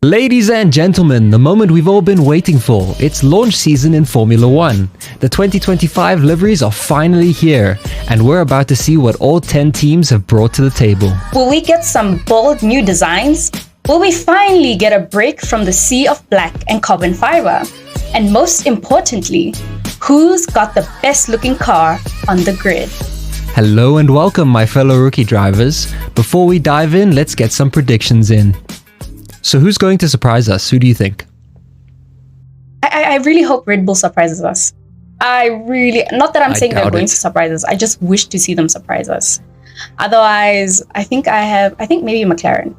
Ladies and gentlemen, the moment we've all been waiting for. It's launch season in Formula One. The 2025 liveries are finally here, and we're about to see what all 10 teams have brought to the table. Will we get some bold new designs? Will we finally get a break from the sea of black and carbon fiber? And most importantly, who's got the best looking car on the grid? Hello and welcome, my fellow rookie drivers. Before we dive in, let's get some predictions in. So who's going to surprise us? Who do you think? I really hope Red Bull surprises us. Not that I'm saying they're going to surprise us. I just wish to see them surprise us. Otherwise, I think maybe McLaren.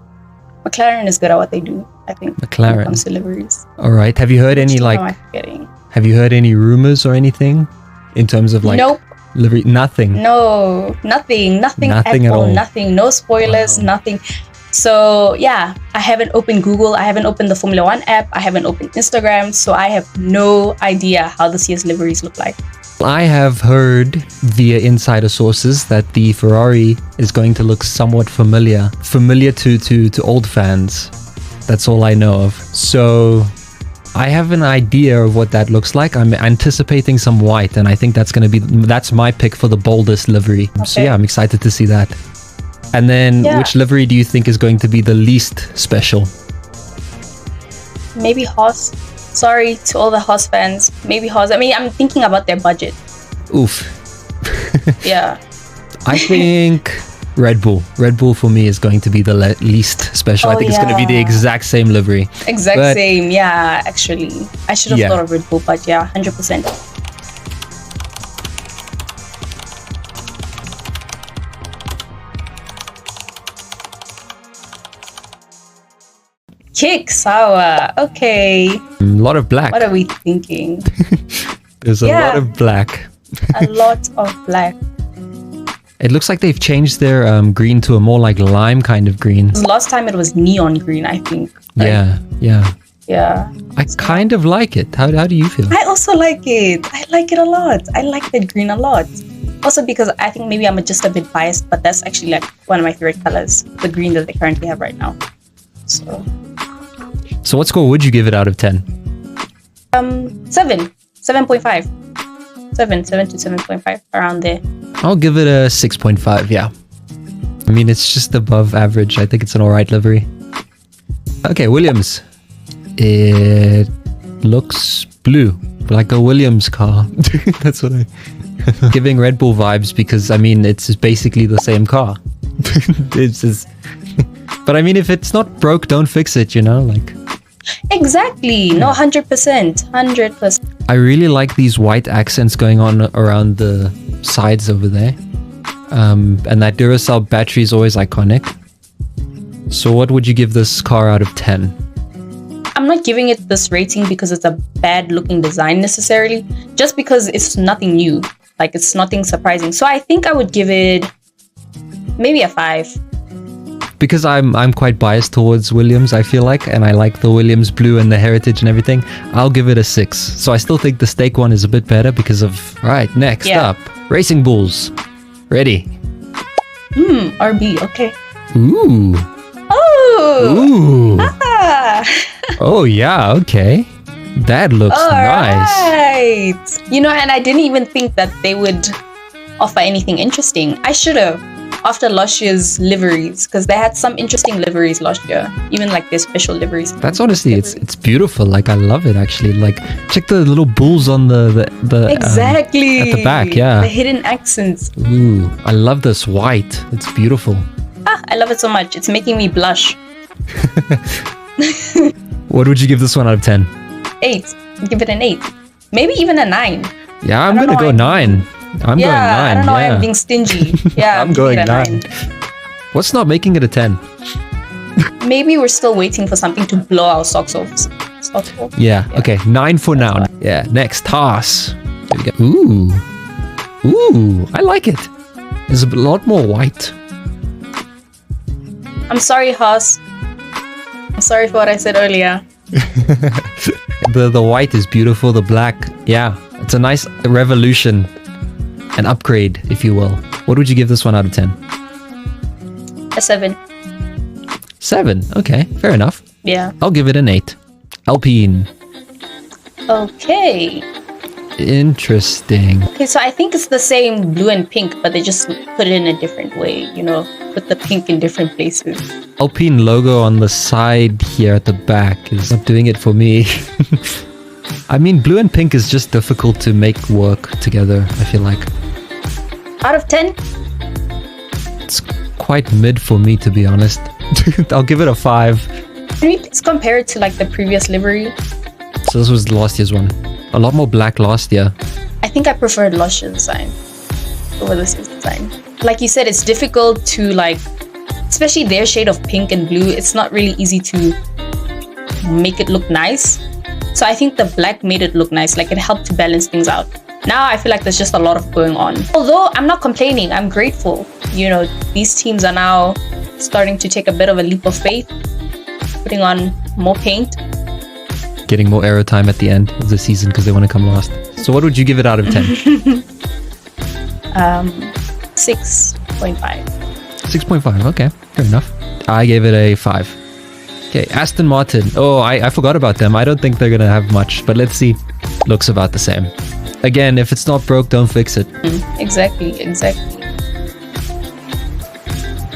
McLaren is good at what they do, I think. McLaren. When it comes to liveries. All right. Have you heard any Have you heard any rumors or anything in terms of Nope. livery? Nothing. No, nothing at all. Nothing. No spoilers. Wow. Nothing. So yeah, I haven't opened Google, I haven't opened the Formula One app, I haven't opened Instagram, so I have no idea how the CS liveries look like. I have heard via insider sources that the Ferrari is going to look somewhat familiar to old fans. That's all I know of. So I have an idea of what that looks like. I'm anticipating some white, and I think that's my pick for the boldest livery. Okay. So yeah, I'm excited to see that. And then, which livery do you think is going to be the least special? Maybe Haas. Sorry to all the Haas fans. Maybe Haas. I mean, I'm thinking about their budget. Oof. Yeah. I think Red Bull. Red Bull for me is going to be the least special. I think it's going to be the exact same livery. Same, yeah, actually. I should have thought of Red Bull, but yeah, 100%. Kick Sauber. Okay. A lot of black. What are we thinking? There's a lot of black. A lot of black. It looks like they've changed their green to a more like lime kind of green. Last time it was neon green, I think. Right? Yeah. I kind of like it. How do you feel? I also like it. I like it a lot. I like that green a lot. Also because I think maybe I'm just a bit biased, but that's actually like one of my favorite colors, the green that they currently have right now. So what score would you give it out of 10? 7. 7.5. 7 to 7.5, around there. I'll give it a 6.5, yeah. I mean, it's just above average. I think it's an alright livery. Okay, Williams. It looks blue, like a Williams car. That's what giving Red Bull vibes because, I mean, it's basically the same car. It's just... But I mean, if it's not broke, don't fix it, you know? Like... Exactly. No, 100%. 100%. I really like these white accents going on around the sides over there. And that Duracell battery is always iconic. So what would you give this car out of 10? I'm not giving it this rating because it's a bad looking design necessarily. Just because it's nothing new. Like, it's nothing surprising. So I think I would give it maybe a 5. Because I'm quite biased towards Williams, I feel like, and I like the Williams blue and the heritage and everything, I'll give it a 6. So I still think the steak one is a bit better because of... Right, next up, Racing Bulls. Ready? RB, okay. Ooh. Oh! Ooh. Ah. Oh, yeah, okay. That looks nice. Right. You know, and I didn't even think that they would offer anything interesting. I should have. After last year's liveries, because they had some interesting liveries last year, even like their special liveries. That's honestly, it's beautiful. Like, I love it actually. Like, check the little bulls on the exactly at the back. Yeah, the hidden accents. Ooh, I love this white. It's beautiful. I love it so much. It's making me blush. What would you give this one out of 10? 8. Give it an 8. Maybe even a 9. Yeah, I'm gonna go 9. I'm going 9. I don't know why I'm being stingy. Yeah, I'm going 9. What's not making it a 10? Maybe we're still waiting for something to blow our socks off. Yeah, okay. 9 for now. Fine. Yeah, next, Haas. Ooh. Ooh, I like it. There's a lot more white. I'm sorry, Haas. I'm sorry for what I said earlier. The white is beautiful. The black, yeah. It's a nice revolution. An upgrade, if you will. What would you give this one out of 10? A 7. 7, okay, fair enough. Yeah. I'll give it an 8. Alpine. Okay. Interesting. Okay, so I think it's the same blue and pink, but they just put it in a different way, you know, put the pink in different places. Alpine logo on the side here at the back is not doing it for me. I mean, blue and pink is just difficult to make work together, I feel like. Out of 10? It's quite mid for me, to be honest. I'll give it a 5. Can we please compare it to like the previous livery? So this was last year's one. A lot more black last year. I think I preferred last year's design over this year's design. Like you said, it's difficult to like, especially their shade of pink and blue, it's not really easy to make it look nice. So I think the black made it look nice, like it helped to balance things out. Now I feel like there's just a lot of going on. Although I'm not complaining, I'm grateful. You know, these teams are now starting to take a bit of a leap of faith, putting on more paint. Getting more airtime at the end of the season because they want to come last. So what would you give it out of 10? 6.5. 6.5, okay, fair enough. I gave it a 5. Okay, Aston Martin. Oh, I forgot about them. I don't think they're gonna have much, but let's see. Looks about the same. Again, if it's not broke, don't fix it. Exactly.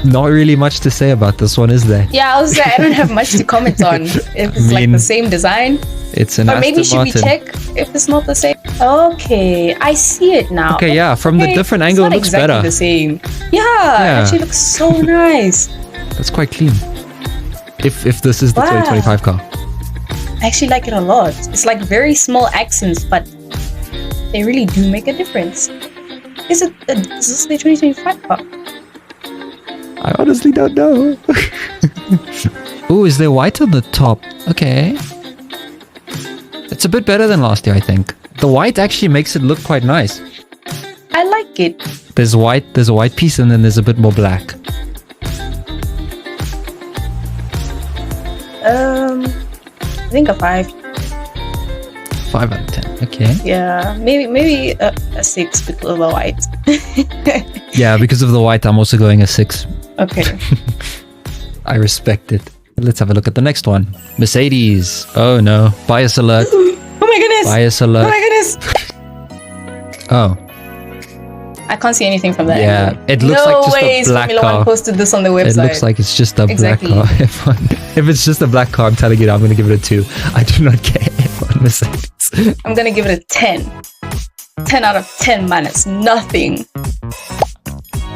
Not really much to say about this one, is there? Yeah, I was saying I don't have much to comment on. If it's like the same design. It's an Or Aston maybe should Martin. we check if it's not the same? Okay, I see it now. Okay, yeah, from the different angle it looks exactly better. the same. Yeah, it actually looks so nice. That's quite clean. If this is the 2025 car. I actually like it a lot. It's like very small accents, but they really do make a difference. Is this the 2025 car? I honestly don't know. Ooh, is there white on the top? Okay. It's a bit better than last year, I think. The white actually makes it look quite nice. I like it. There's a white piece and then there's a bit more black. I think a 5. 5 out of 10. Okay. Yeah, maybe a 6 because of the white. Yeah, because of the white, I'm also going a 6. Okay. I respect it. Let's have a look at the next one. Mercedes. Oh no. Bias alert. Oh my goodness. Bias alert. Oh my goodness. Oh. I can't see anything from that. Yeah, angle. it looks like just a black Formula car. One posted this on the website. It looks like it's just a Exactly. black car. If it's just a black car, I'm telling you, I'm going to give it a 2. I do not care on Mercedes. I'm gonna give it a 10. 10 out of 10 minus nothing.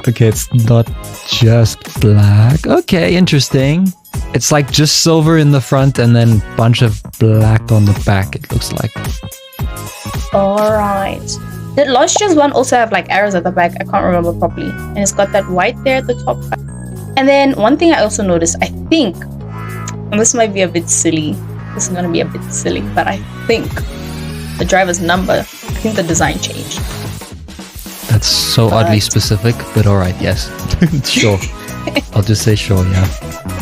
Okay, it's not just black. Okay, interesting. It's like just silver in the front and then bunch of black on the back, it looks like. Alright. Did last year's one also have like arrows at the back? I can't remember properly. And it's got that white there at the top. And then one thing I also noticed, I think, and this might be a bit silly. This is gonna be a bit silly, but I think the driver's number, I think the design changed. That's so oddly specific, but alright, yes. Sure. I'll just say sure, yeah.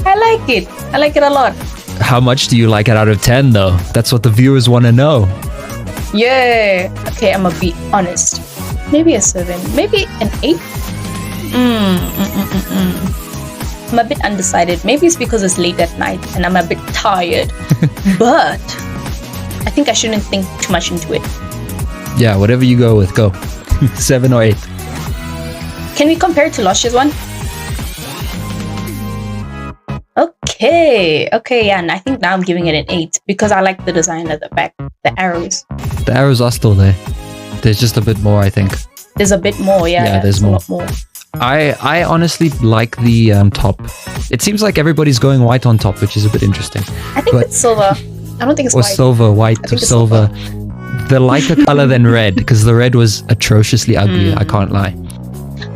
I like it. I like it a lot. How much do you like it out of 10 though? That's what the viewers want to know. Yeah. Okay, I'm gonna be honest. Maybe a 7. Maybe an 8? I'm a bit undecided. Maybe it's because it's late at night and I'm a bit tired. But I think I shouldn't think too much into it. Yeah, whatever you go with, go. 7 or 8. Can we compare it to last year's one? Okay, yeah, and I think now I'm giving it an 8 because I like the design at the back, the arrows. The arrows are still there. There's just a bit more, I think. There's a bit more, yeah. Yeah, there's a more. lot more. I honestly like the top. It seems like everybody's going white on top, which is a bit interesting. I think it's silver. I don't think it's or white. Silver, white or silver. The lighter color than red, because the red was atrociously ugly, I can't lie.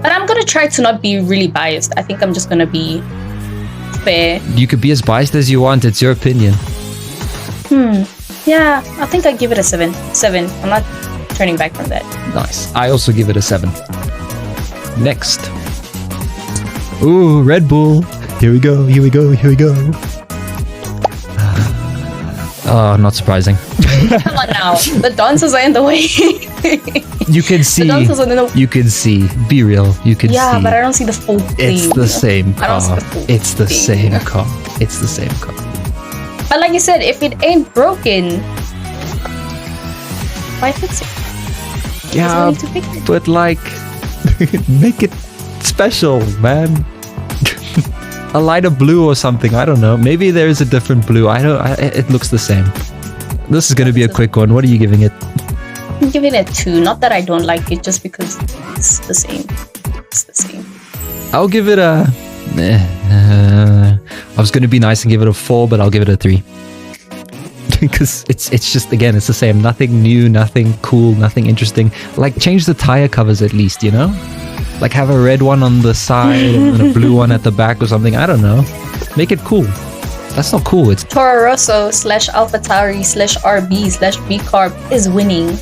But I'm gonna try to not be really biased. I think I'm just gonna be fair. You could be as biased as you want, it's your opinion. Yeah, I think I give it a 7. 7. I'm not turning back from that. Nice. I also give it a 7. Next. Ooh, Red Bull. Here we go. Oh, not surprising. Come on now. The dancers are in the way. You can see. The dancers are in the You can see. Be real. You can see. Yeah, but I don't see the full thing. It's the same car. I don't see the full It's the thing. same car. It's the same car. But like you said, if it ain't broken, why fix it? Yeah, but like, make it special, man. A lighter blue or something. I don't know. Maybe there is a different blue. It looks the same. This is gonna be a quick one. What are you giving it? I'm giving it 2. Not that I don't like it, just because it's the same. It's the same. I'll give it a... I was gonna be nice and give it a 4, but I'll give it a 3. Because it's just, again, it's the same. Nothing new, nothing cool, nothing interesting. Like, change the tire covers at least, you know? Like, have a red one on the side and a blue one at the back or something. I don't know. Make it cool. That's not cool. It's Toro Rosso / AlphaTauri / RB / B Carb is winning.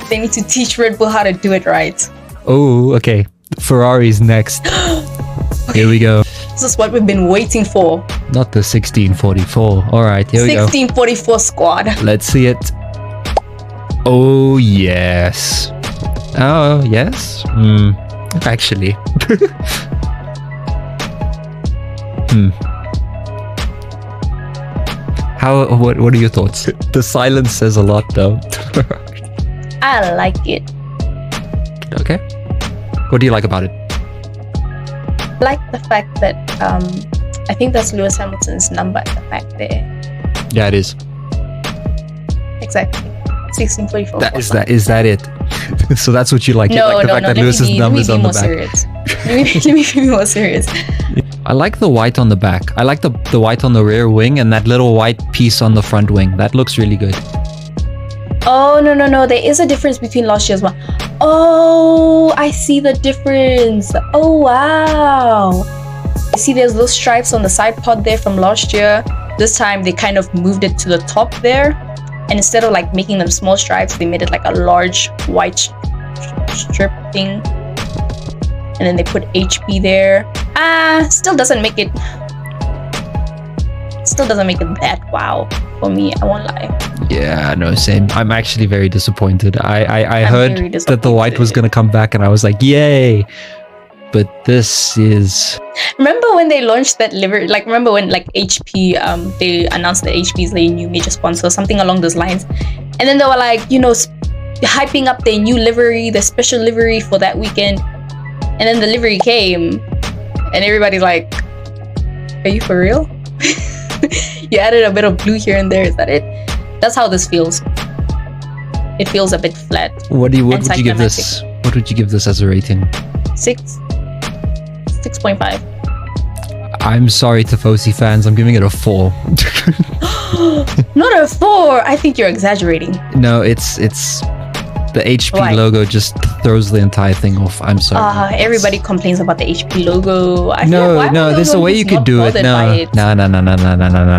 They need to teach Red Bull how to do it right. Oh, okay. Ferrari's next. Here we go. This is what we've been waiting for. Not the 1644. All right, here we go. 1644 squad. Let's see it. Oh, yes. Oh, yes? Actually. What are your thoughts? The silence says a lot, though. I like it. Okay. What do you like about it? I like the fact that I think that's Lewis Hamilton's number at the back there. Yeah, it is. Exactly. 1644. Is that it? So that's what you like? No, you like the fact that Lewis's number's on the back. Let me be more serious. I like the white on the back. I like the white on the rear wing and that little white piece on the front wing. That looks really good. Oh, no. There is a difference between last year's one. Oh, I see the difference. Oh, wow. You see there's those stripes on the side pod there from last year. This time they kind of moved it to the top there. And instead of like making them small stripes, they made it like a large white strip thing. And then they put HP there. Still doesn't make it that wow for me. I won't lie. Yeah, no, same. I'm actually very disappointed. I heard that the white was gonna come back, and I was like, yay! But this is. Remember when they launched that livery? Like, remember when like HP they announced that HP is their new major sponsor, something along those lines, and then they were like, hyping up their new livery, the special livery for that weekend, and then the livery came, and everybody's like, "Are you for real?" You added a bit of blue here and there. Is that it? That's how this feels. It feels a bit flat. What would you give this? What would you give this as a rating? 6.5. I'm sorry, Tifosi fans. I'm giving it a 4. Not a 4. I think you're exaggerating. No, it's the HP logo just throws the entire thing off. I'm sorry. Everybody complains about the HP logo. No. There's a way you could do it. No.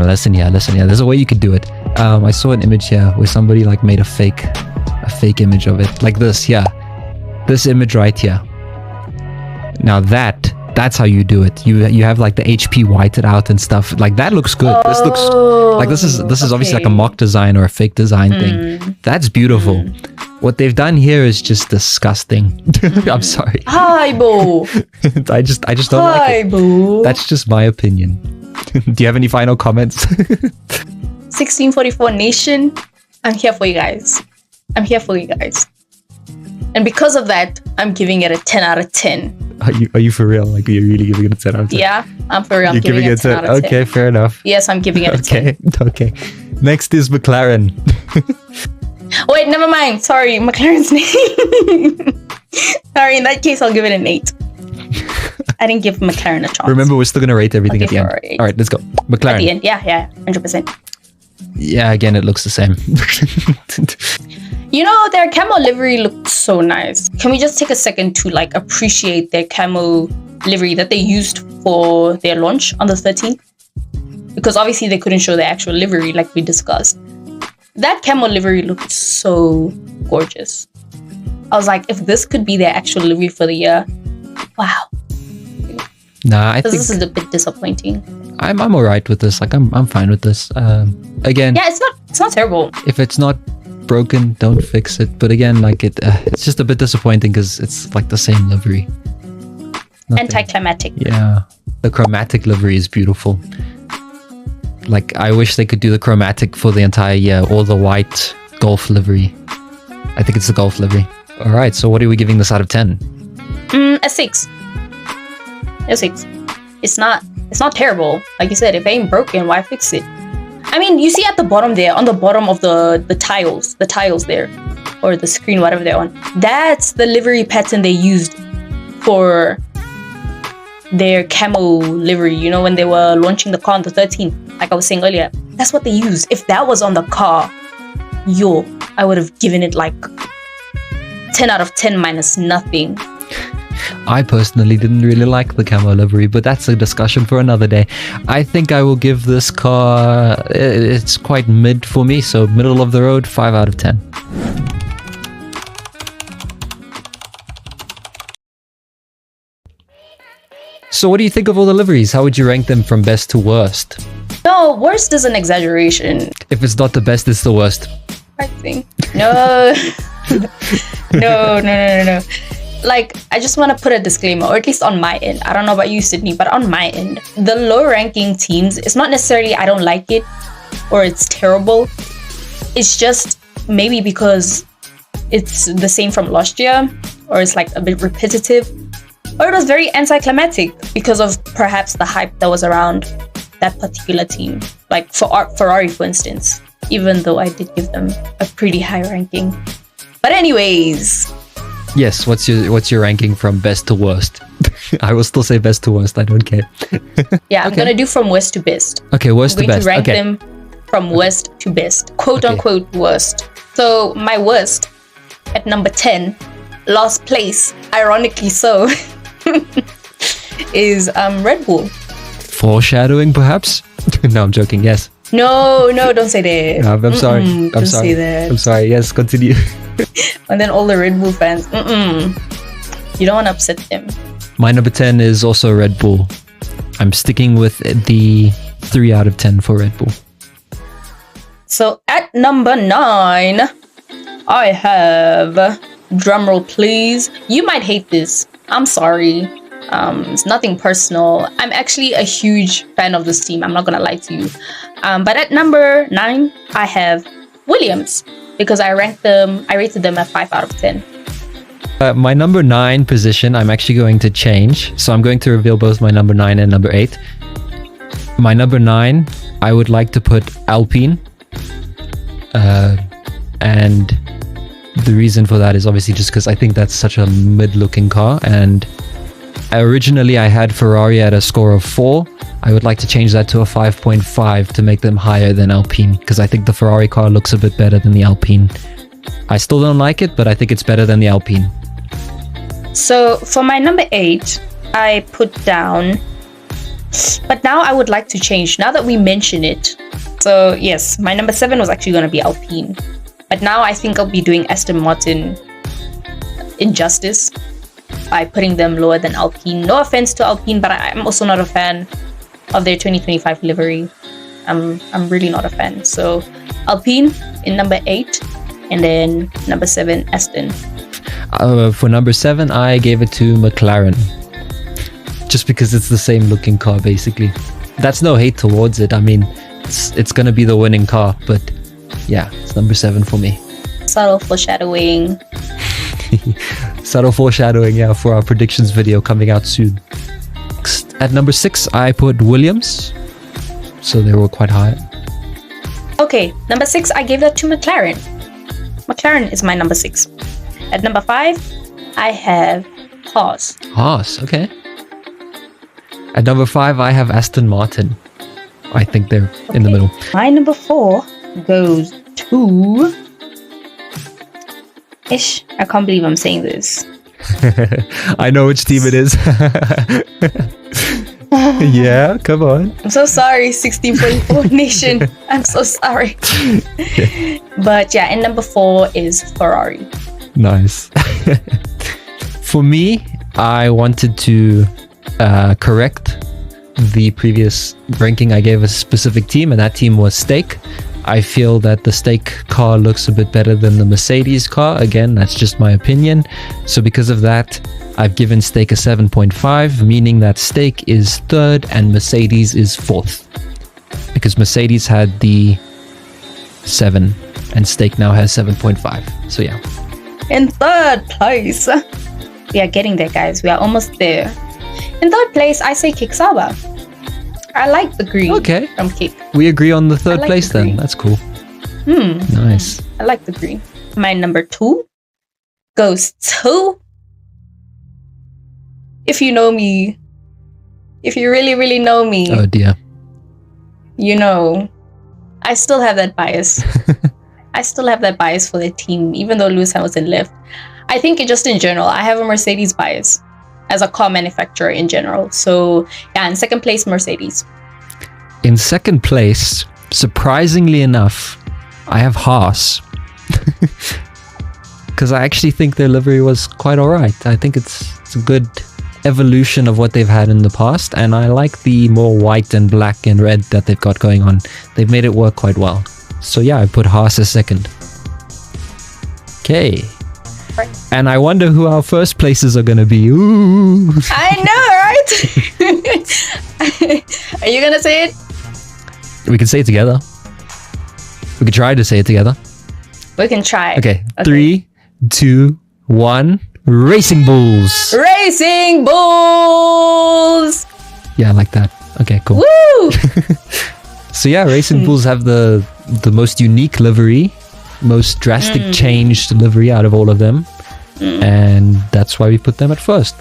Listen here. There's a way you could do it. I saw an image here where somebody like made a fake image of it, like this. Yeah, this image right here. Now that's how you do it. You have like the HP whited out and stuff. Like that looks good. This looks like this is obviously like a mock design or a fake design thing. That's beautiful. What they've done here is just disgusting. I'm sorry. Hi, boo. I just don't like it. Boo. That's just my opinion. Do you have any final comments? 1644 Nation, I'm here for you guys. And because of that, I'm giving it a 10 out of 10. Are you for real? Like, are you really giving it a 10 out of 10? Yeah, I'm for real. I'm giving it a 10 out of 10. Okay, fair enough. Yes, I'm giving it a 10. Okay. Next is McLaren. Wait, never mind. Sorry, McLaren's name. Sorry, in that case, I'll give it an 8. I didn't give McLaren a chance. Remember, we're still going to rate everything at the end. All right, let's go. McLaren. At the end, yeah, 100%. Yeah, again, it looks the same. Their camo livery looks so nice. Can we just take a second to like appreciate their camo livery that they used for their launch on the 13th? Because obviously they couldn't show their actual livery like we discussed. That camo livery looked so gorgeous. I was like, if this could be their actual livery for the year, wow. Nah, I think this is a bit disappointing. I'm alright with this. Like I'm fine with this. Again, yeah, it's not terrible. If it's not broken, don't fix it. But again, like it's just a bit disappointing because it's like the same livery. Anticlimactic. Yeah, the chromatic livery is beautiful. Like, I wish they could do the chromatic for the entire year, or the white golf livery. I think it's the golf livery. All right, so what are we giving this out of 10? A 6. A 6. It's not terrible. Like you said, if it ain't broken, why fix it? I mean, you see at the bottom there, on the bottom of the tiles there, or the screen, whatever they're on. That's the livery pattern they used for their camo livery, you know, when they were launching the car on the 13th, like I was saying earlier. That's what they used. If that was on the car, I would have given it like 10 out of 10 minus nothing. I personally didn't really like the camo livery, but that's a discussion for another day. I think I will give this car, it's quite mid for me, so middle of the road, 5 out of 10. So what do you think of all the liveries? How would you rank them from best to worst? No, worst is an exaggeration. If it's not the best, it's the worst. I think. No. No. Like, I just want to put a disclaimer, or at least on my end. I don't know about you, Sydney, but on my end, the low ranking teams, it's not necessarily I don't like it or it's terrible. It's just maybe because it's the same from last year, or it's like a bit repetitive, or it was very anticlimactic because of perhaps the hype that was around that particular team. Like for Ferrari, for instance, even though I did give them a pretty high ranking. But anyways. Yes, what's your ranking from best to worst? I will still say best to worst, I don't care. Yeah, I'm gonna do from worst to best. Okay, worst to best. I'm going to rank them from worst to best. Quote unquote worst. So my worst at number 10, last place, ironically so, is Red Bull. Foreshadowing, perhaps? No, I'm joking, yes. No, don't say that. No, I'm sorry. Don't say that. I'm sorry, yes, continue. And then all the Red Bull fans, you don't want to upset them. My number 10 is also Red Bull. I'm sticking with the 3 out of 10 for Red Bull. So at number 9, I have, drumroll please, you might hate this, I'm sorry. It's nothing personal. I'm actually a huge fan of this team, I'm not gonna lie to you. But at number 9, I have Williams, because I rated them at 5 out of 10. My number 9 position, I'm actually going to change. So I'm going to reveal both my number 9 and number 8. My number 9, I would like to put Alpine. And the reason for that is obviously just because I think that's such a mid-looking car. And originally I had Ferrari at a score of 4. I would like to change that to a 5.5 to make them higher than Alpine, because I think the Ferrari car looks a bit better than the Alpine. I still don't like it, but I think it's better than the Alpine. So for my number 8, I put down, but now I would like to change, now that we mention it. So yes, my number 7 was actually going to be Alpine, but now I think I'll be doing Aston Martin injustice by putting them lower than Alpine. No offense to Alpine, but I'm also not a fan of their 2025 livery. I'm really not a fan. So Alpine in number 8, and then number 7 Aston. For number 7, I gave it to McLaren, just because it's the same looking car basically. That's no hate towards it. I mean, it's gonna be the winning car, but yeah, it's number 7 for me. Subtle foreshadowing. Subtle foreshadowing, yeah, for our predictions video coming out soon. At number 6, I put Williams, so they were quite high. Okay, number 6, I gave that to McLaren. McLaren is my number 6. At number 5, I have Haas. Haas, okay. At number 5, I have Aston Martin. I think they're in the middle. My number 4 goes to... Ish, I can't believe I'm saying this. I know which team it is. Yeah, come on. I'm so sorry, 1644 Nation. I'm so sorry. But yeah, and number 4 is Ferrari. Nice. For me, I wanted to correct the previous ranking I gave a specific team, and that team was Stake. I feel that the Stake car looks a bit better than the Mercedes car. Again, that's just my opinion. So because of that, I've given Stake a 7.5, meaning that Stake is 3rd and Mercedes is 4th. because Mercedes had the 7 and Stake now has 7.5. So yeah. In third place, we are getting there, guys. We are almost there. In third place, I say Kick Sauber. I like the green from Kick. We agree on the third place then. That's cool. Nice. I like the green. My number 2 goes to... If you know me, if you really, really know me... Oh dear. You know, I still have that bias. I still have that bias for the team, even though Lewis Hamilton left. I think just in general, I have a Mercedes bias as a car manufacturer in general. So yeah, in second place, Mercedes. In second place, surprisingly enough, I have Haas. Because I actually think their livery was quite alright. I think it's a good evolution of what they've had in the past, and I like the more white and black and red that they've got going on. They've made it work quite well. So yeah, I put Haas as second. Okay. Right. And I wonder who our first places are going to be. Ooh. I know, right? Are you going to say it? We can say it together. We can try to say it together. We can try. Okay. 3, 2, 1. Racing Bulls. Racing Bulls. Yeah, I like that. Okay, cool. Woo! So yeah, Racing Bulls have the most unique livery, most drastic changed livery out of all of them, and that's why we put them at first.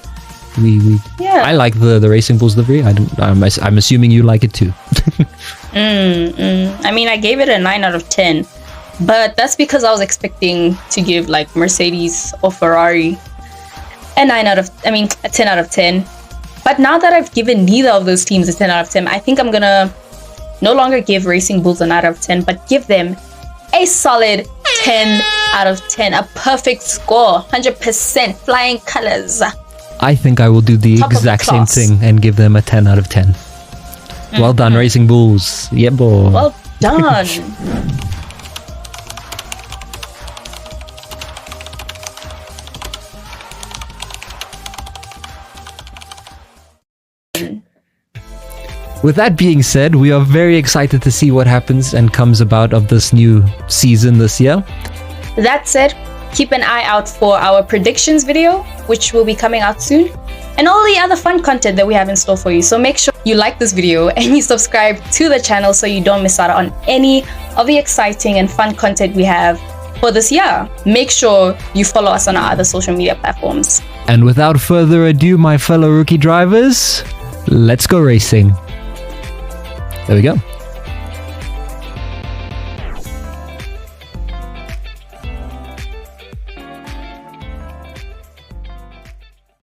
I like the Racing Bulls livery. I'm assuming you like it too. I mean, I gave it a 9 out of 10, but that's because I was expecting to give like Mercedes or Ferrari a 10 out of 10. But now that I've given neither of those teams a 10 out of 10, I think I'm gonna no longer give Racing Bulls a 9 out of 10, but give them a solid 10 out of 10. A perfect score, 100% flying colors. I think I will do the exact same thing and give them a 10 out of 10. Well done, Racing Bulls. Yeah, boy. Well done. With that being said, we are very excited to see what happens and comes about of this new season this year. That said, keep an eye out for our predictions video, which will be coming out soon, and all the other fun content that we have in store for you. So make sure you like this video and you subscribe to the channel so you don't miss out on any of the exciting and fun content we have for this year. Make sure you follow us on our other social media platforms. And without further ado, my fellow rookie drivers, let's go racing. There we go.